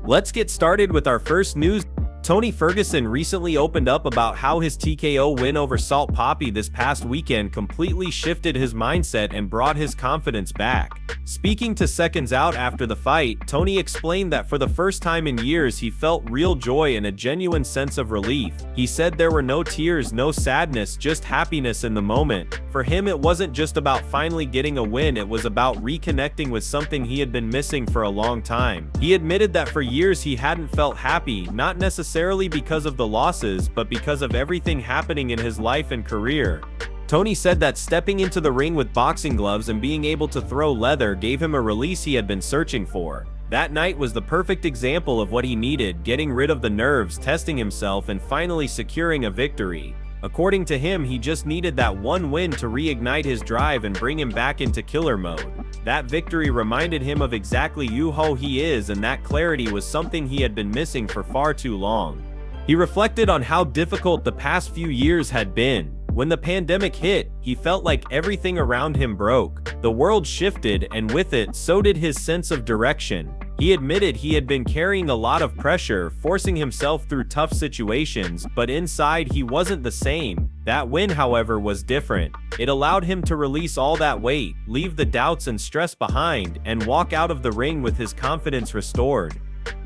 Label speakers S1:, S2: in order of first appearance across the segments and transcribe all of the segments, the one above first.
S1: Let's get started with our first news. Tony Ferguson recently opened up about how his TKO win over Salt Papi this past weekend completely shifted his mindset and brought his confidence back. Speaking to Seconds Out after the fight, Tony explained that for the first time in years he felt real joy and a genuine sense of relief. He said there were no tears, no sadness, just happiness in the moment. For him, it wasn't just about finally getting a win, it was about reconnecting with something he had been missing for a long time. He admitted that for years he hadn't felt happy, not necessarily because of the losses, but because of everything happening in his life and career. Tony said that stepping into the ring with boxing gloves and being able to throw leather gave him a release he had been searching for. That night was the perfect example of what he needed, getting rid of the nerves, testing himself, and finally securing a victory. According to him, he just needed that one win to reignite his drive and bring him back into killer mode. That victory reminded him of exactly who he is, and that clarity was something he had been missing for far too long. He reflected on how difficult the past few years had been. When the pandemic hit, he felt like everything around him broke. The world shifted, and with it, so did his sense of direction. He admitted he had been carrying a lot of pressure, forcing himself through tough situations, but inside he wasn't the same. That win, however, was different. It allowed him to release all that weight, leave the doubts and stress behind, and walk out of the ring with his confidence restored.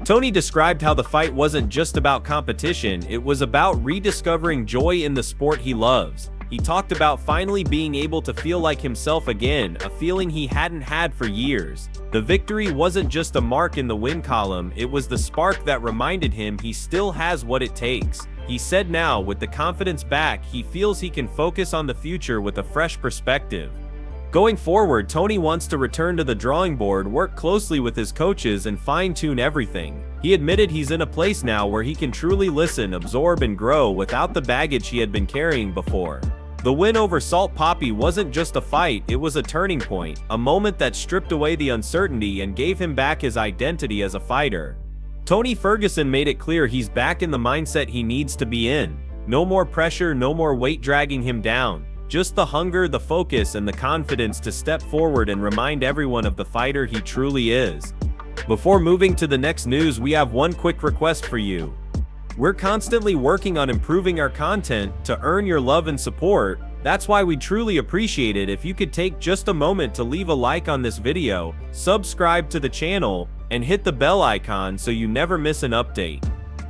S1: Tony described how the fight wasn't just about competition, it was about rediscovering joy in the sport he loves. He talked about finally being able to feel like himself again, a feeling he hadn't had for years. The victory wasn't just a mark in the win column, it was the spark that reminded him he still has what it takes. He said now, with the confidence back, he feels he can focus on the future with a fresh perspective. Going forward, Tony wants to return to the drawing board, work closely with his coaches, and fine-tune everything. He admitted he's in a place now where he can truly listen, absorb, and grow without the baggage he had been carrying before. The win over Salt Papi wasn't just a fight, it was a turning point, a moment that stripped away the uncertainty and gave him back his identity as a fighter. Tony Ferguson made it clear he's back in the mindset he needs to be in. No more pressure, no more weight dragging him down. Just the hunger, the focus, and the confidence to step forward and remind everyone of the fighter he truly is. Before moving to the next news, we have one quick request for you. We're constantly working on improving our content to earn your love and support. That's why we'd truly appreciate it if you could take just a moment to leave a like on this video, subscribe to the channel, and hit the bell icon so you never miss an update.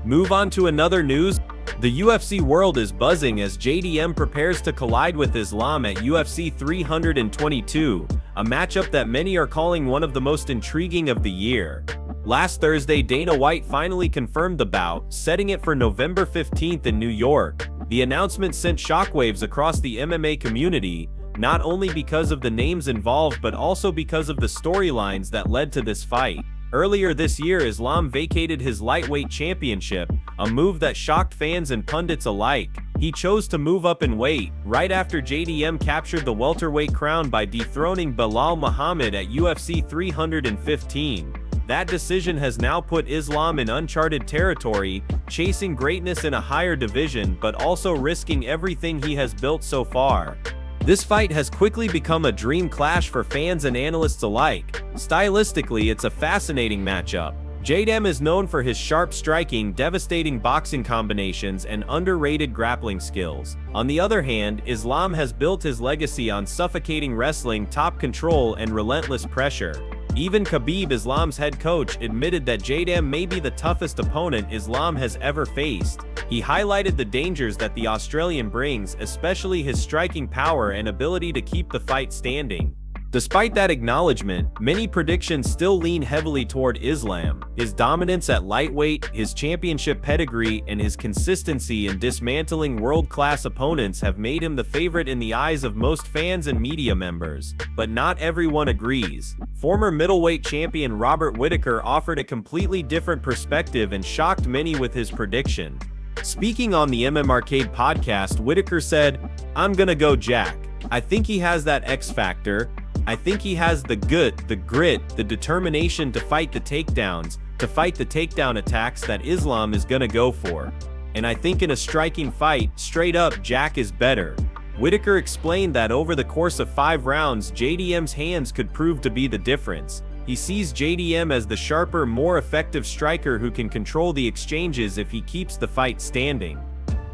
S1: Move on to another news. The UFC world is buzzing as JDM prepares to collide with Islam at UFC 322, a matchup that many are calling one of the most intriguing of the year. Last Thursday, Dana White finally confirmed the bout, setting it for November 15th in New York. The announcement sent shockwaves across the MMA community, not only because of the names involved but also because of the storylines that led to this fight. Earlier this year, Islam vacated his lightweight championship, a move that shocked fans and pundits alike. He chose to move up in weight, right after JDM captured the welterweight crown by dethroning Belal Muhammad at UFC 315. That decision has now put Islam in uncharted territory, chasing greatness in a higher division but also risking everything he has built so far. This fight has quickly become a dream clash for fans and analysts alike. Stylistically, it's a fascinating matchup. JDM is known for his sharp striking, devastating boxing combinations, and underrated grappling skills. On the other hand, Islam has built his legacy on suffocating wrestling, top control, and relentless pressure. Even Khabib, Islam's head coach, admitted that JDM may be the toughest opponent Islam has ever faced. He highlighted the dangers that the Australian brings, especially his striking power and ability to keep the fight standing. Despite that acknowledgement, many predictions still lean heavily toward Islam. His dominance at lightweight, his championship pedigree, and his consistency in dismantling world-class opponents have made him the favorite in the eyes of most fans and media members. But not everyone agrees. Former middleweight champion Robert Whittaker offered a completely different perspective and shocked many with his prediction. Speaking on the MM Arcade podcast, Whittaker said, "I'm gonna go Jack. I think he has that X factor. I think he has the grit, the determination to fight the takedowns, to fight the takedown attacks that Islam is gonna go for. And I think in a striking fight, straight up, Jack is better." Whittaker explained that over the course of 5 rounds, JDM's hands could prove to be the difference. He sees JDM as the sharper, more effective striker who can control the exchanges if he keeps the fight standing.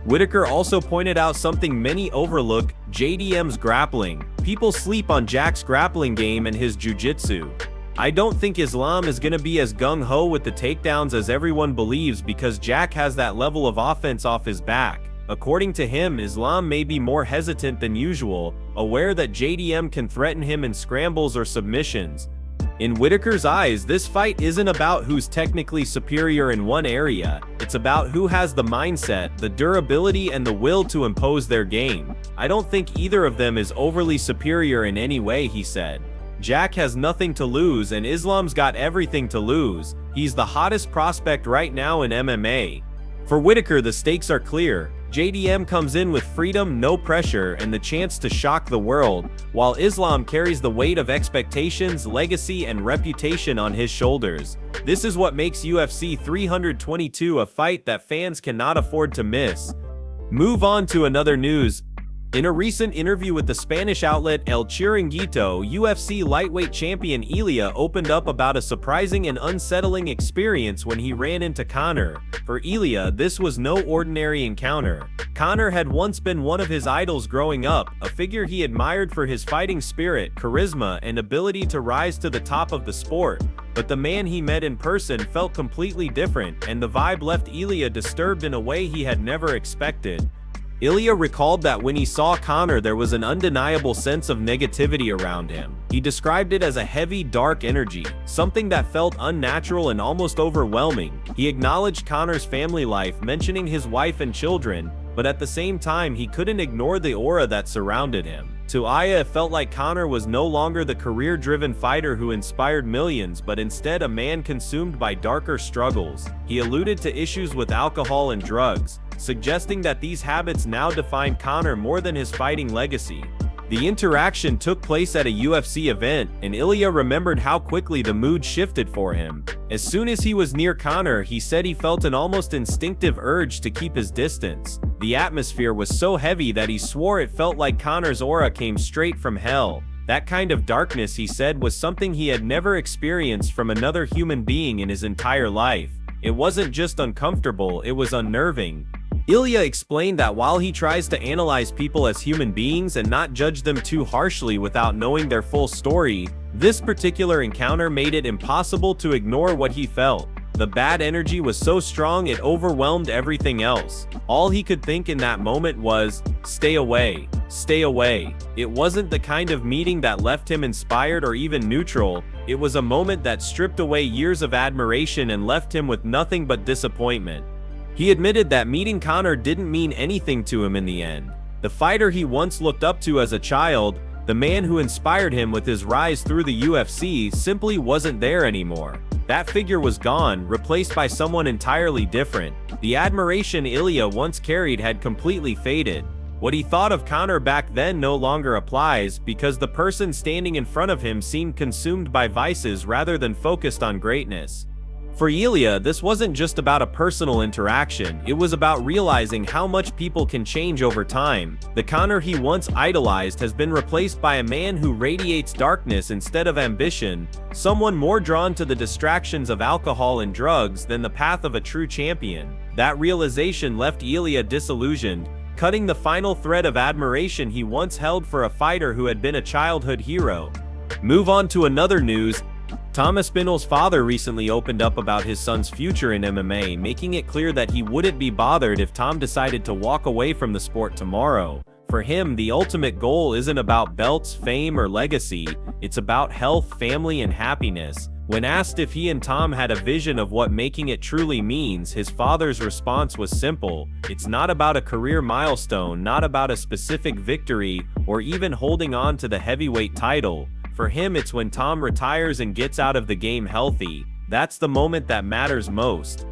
S1: Whitaker also pointed out something many overlook: JDM's grappling. People sleep on Jack's grappling game and his jiu-jitsu. I don't think Islam is gonna be as gung-ho with the takedowns as everyone believes because Jack has that level of offense off his back. According to him, Islam may be more hesitant than usual, aware that JDM can threaten him in scrambles or submissions. In Whitaker's eyes, this fight isn't about who's technically superior in one area, it's about who has the mindset, the durability, and the will to impose their game. I don't think either of them is overly superior in any way, he said. Jack has nothing to lose and Islam's got everything to lose. He's the hottest prospect right now in MMA. For Whitaker, the stakes are clear. JDM comes in with freedom, no pressure, and the chance to shock the world, while Islam carries the weight of expectations, legacy, and reputation on his shoulders. This is what makes UFC 322 a fight that fans cannot afford to miss. Move on to another news. In a recent interview with the Spanish outlet El Chiringuito, UFC lightweight champion Ilia opened up about a surprising and unsettling experience when he ran into Conor. For Ilia, this was no ordinary encounter. Conor had once been one of his idols growing up, a figure he admired for his fighting spirit, charisma, and ability to rise to the top of the sport. But the man he met in person felt completely different, and the vibe left Ilia disturbed in a way he had never expected. Ilia recalled that when he saw Conor, there was an undeniable sense of negativity around him. He described it as a heavy, dark energy, something that felt unnatural and almost overwhelming. He acknowledged Conor's family life, mentioning his wife and children, but at the same time, he couldn't ignore the aura that surrounded him. To Ilia, it felt like Conor was no longer the career-driven fighter who inspired millions, but instead a man consumed by darker struggles. He alluded to issues with alcohol and drugs, suggesting that these habits now define Conor more than his fighting legacy. The interaction took place at a UFC event, and Ilia remembered how quickly the mood shifted for him. As soon as he was near Conor, he said he felt an almost instinctive urge to keep his distance. The atmosphere was so heavy that he swore it felt like Conor's aura came straight from hell. That kind of darkness, he said, was something he had never experienced from another human being in his entire life. It wasn't just uncomfortable, it was unnerving. Ilia explained that while he tries to analyze people as human beings and not judge them too harshly without knowing their full story, this particular encounter made it impossible to ignore what he felt. The bad energy was so strong it overwhelmed everything else. All he could think in that moment was, "Stay away, stay away." It wasn't the kind of meeting that left him inspired or even neutral. It was a moment that stripped away years of admiration and left him with nothing but disappointment. He admitted that meeting Conor didn't mean anything to him in the end. The fighter he once looked up to as a child, the man who inspired him with his rise through the UFC, simply wasn't there anymore. That figure was gone, replaced by someone entirely different. The admiration Ilia once carried had completely faded. What he thought of Conor back then no longer applies, because the person standing in front of him seemed consumed by vices rather than focused on greatness. For Ilia, this wasn't just about a personal interaction, it was about realizing how much people can change over time. The Conor he once idolized has been replaced by a man who radiates darkness instead of ambition, someone more drawn to the distractions of alcohol and drugs than the path of a true champion. That realization left Ilia disillusioned, cutting the final thread of admiration he once held for a fighter who had been a childhood hero. Move on to another news. Tom Aspinall's father recently opened up about his son's future in MMA, making it clear that he wouldn't be bothered if Tom decided to walk away from the sport tomorrow. For him, the ultimate goal isn't about belts, fame, or legacy, it's about health, family, and happiness. When asked if he and Tom had a vision of what making it truly means, his father's response was simple: "It's not about a career milestone, not about a specific victory, or even holding on to the heavyweight title. For him, it's when Tom retires and gets out of the game healthy. That's the moment that matters most."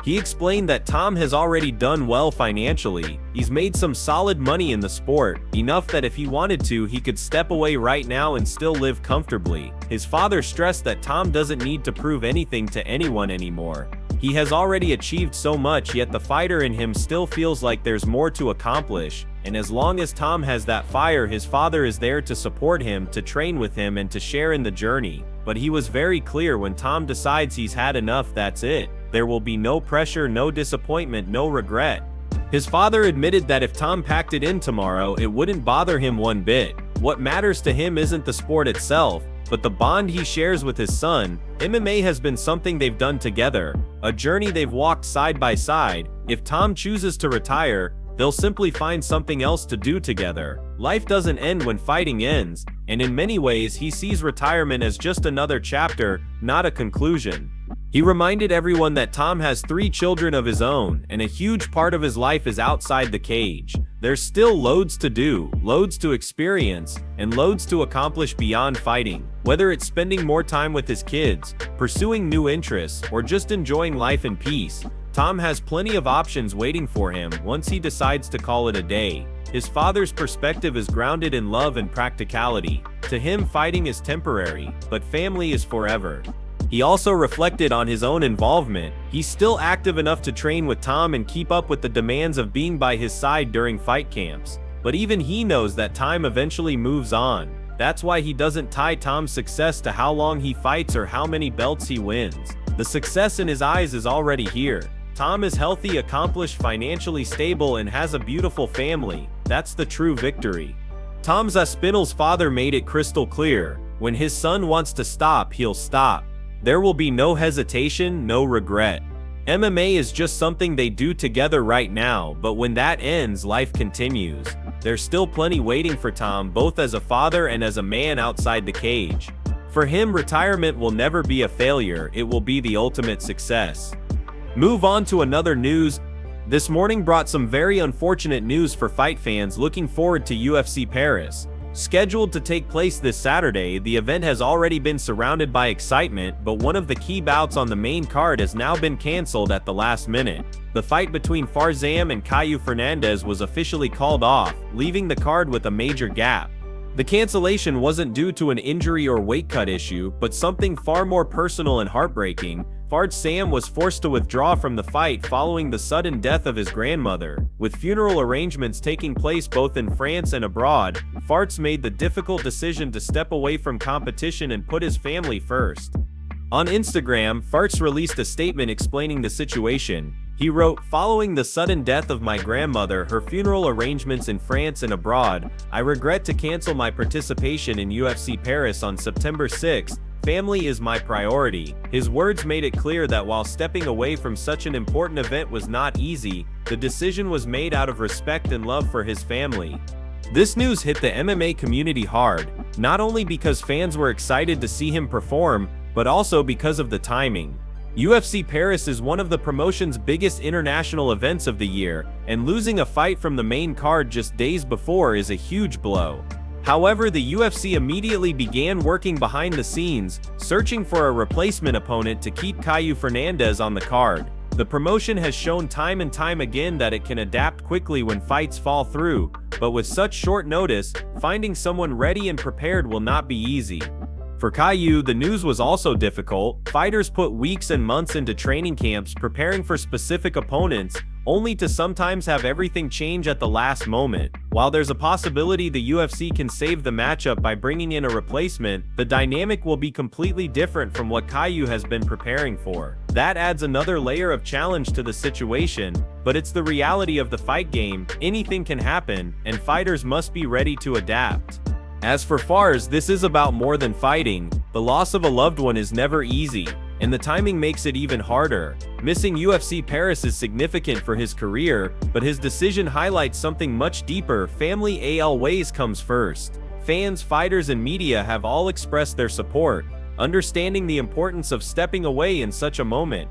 S1: He explained that Tom has already done well financially. He's made some solid money in the sport, enough that if he wanted to, he could step away right now and still live comfortably. His father stressed that Tom doesn't need to prove anything to anyone anymore. He has already achieved so much, yet the fighter in him still feels like there's more to accomplish, and as long as Tom has that fire, his father is there to support him, to train with him, and to share in the journey. But he was very clear: when Tom decides he's had enough, that's it. There will be no pressure, no disappointment, no regret. His father admitted that if Tom packed it in tomorrow, it wouldn't bother him one bit. What matters to him isn't the sport itself, but the bond he shares with his son. MMA has been something they've done together, a journey they've walked side by side. If Tom chooses to retire, they'll simply find something else to do together. Life doesn't end when fighting ends, and in many ways he sees retirement as just another chapter, not a conclusion. He reminded everyone that Tom has 3 children of his own, and a huge part of his life is outside the cage. There's still loads to do, loads to experience, and loads to accomplish beyond fighting. Whether it's spending more time with his kids, pursuing new interests, or just enjoying life in peace, Tom has plenty of options waiting for him once he decides to call it a day. His father's perspective is grounded in love and practicality. To him, fighting is temporary, but family is forever. He also reflected on his own involvement. He's still active enough to train with Tom and keep up with the demands of being by his side during fight camps. But even he knows that time eventually moves on. That's why he doesn't tie Tom's success to how long he fights or how many belts he wins. The success in his eyes is already here. Tom is healthy, accomplished, financially stable, and has a beautiful family. That's the true victory. Tom Aspinall's father made it crystal clear: when his son wants to stop, he'll stop. There will be no hesitation, no regret. MMA is just something they do together right now, but when that ends, life continues. There's still plenty waiting for Tom, both as a father and as a man outside the cage. For him, retirement will never be a failure, it will be the ultimate success. Move on to another news. This morning brought some very unfortunate news for fight fans looking forward to UFC Paris. Scheduled to take place this Saturday, the event has already been surrounded by excitement, but one of the key bouts on the main card has now been cancelled at the last minute. The fight between Ferguson and Caio Fernandes was officially called off, leaving the card with a major gap. The cancellation wasn't due to an injury or weight cut issue, but something far more personal and heartbreaking. Ferguson was forced to withdraw from the fight following the sudden death of his grandmother. With funeral arrangements taking place both in France and abroad, Ferguson made the difficult decision to step away from competition and put his family first. On Instagram, Ferguson released a statement explaining the situation. He wrote, "Following the sudden death of my grandmother, her funeral arrangements in France and abroad, I regret to cancel my participation in UFC Paris on September 6th. Family is my priority." His words made it clear that while stepping away from such an important event was not easy, the decision was made out of respect and love for his family. This news hit the MMA community hard, not only because fans were excited to see him perform, but also because of the timing. UFC Paris is one of the promotion's biggest international events of the year, and losing a fight from the main card just days before is a huge blow. However, the UFC immediately began working behind the scenes, searching for a replacement opponent to keep Caio Fernandes on the card. The promotion has shown time and time again that it can adapt quickly when fights fall through, but with such short notice, finding someone ready and prepared will not be easy. For Caio, the news was also difficult. Fighters put weeks and months into training camps preparing for specific opponents, only to sometimes have everything change at the last moment. While there's a possibility the UFC can save the matchup by bringing in a replacement, the dynamic will be completely different from what Caio has been preparing for. That adds another layer of challenge to the situation, but it's the reality of the fight game. Anything can happen, and fighters must be ready to adapt. As for Fars, this is about more than fighting. The loss of a loved one is never easy, and the timing makes it even harder. Missing UFC Paris is significant for his career, but his decision highlights something much deeper. Family always comes first. Fans, fighters, and media have all expressed their support, understanding the importance of stepping away in such a moment.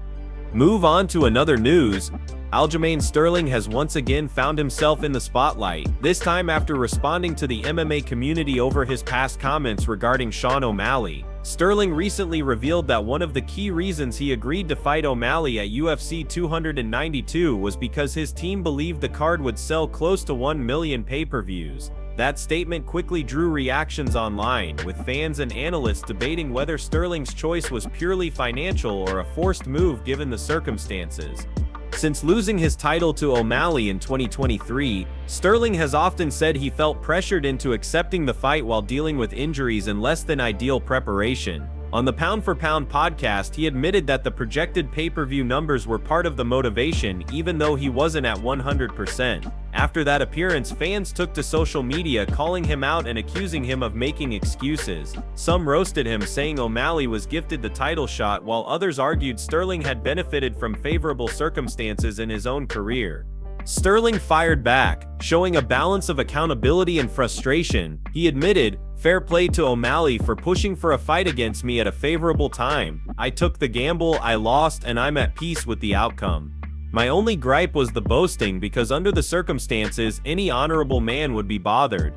S1: Move on to another news. Aljamain Sterling has once again found himself in the spotlight, this time after responding to the MMA community over his past comments regarding Sean O'Malley. Sterling recently revealed that one of the key reasons he agreed to fight O'Malley at UFC 292 was because his team believed the card would sell close to 1 million pay-per-views. That statement quickly drew reactions online, with fans and analysts debating whether Sterling's choice was purely financial or a forced move given the circumstances. Since losing his title to O'Malley in 2023, Sterling has often said he felt pressured into accepting the fight while dealing with injuries and less than ideal preparation. On the Pound for Pound podcast, he admitted that the projected pay-per-view numbers were part of the motivation, even though he wasn't at 100%. After that appearance, fans took to social media calling him out and accusing him of making excuses. Some roasted him, saying O'Malley was gifted the title shot, while others argued Sterling had benefited from favorable circumstances in his own career. Sterling fired back, showing a balance of accountability and frustration. He admitted, "Fair play to O'Malley for pushing for a fight against me at a favorable time. I took the gamble, I lost, and I'm at peace with the outcome. My only gripe was the boasting, because under the circumstances, any honorable man would be bothered."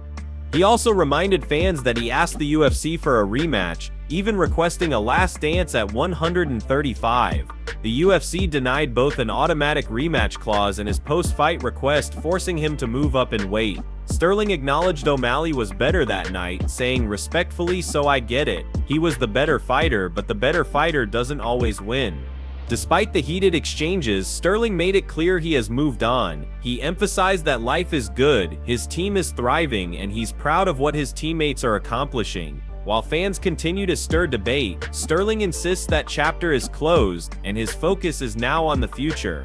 S1: He also reminded fans that he asked the UFC for a rematch, even requesting a last dance at 135. The UFC denied both an automatic rematch clause and his post-fight request, forcing him to move up in weight. Sterling acknowledged O'Malley was better that night, saying, "Respectfully, so I get it. He was the better fighter, but the better fighter doesn't always win." Despite the heated exchanges, Sterling made it clear he has moved on. He emphasized that life is good, his team is thriving, and he's proud of what his teammates are accomplishing. While fans continue to stir debate, Sterling insists that chapter is closed, and his focus is now on the future.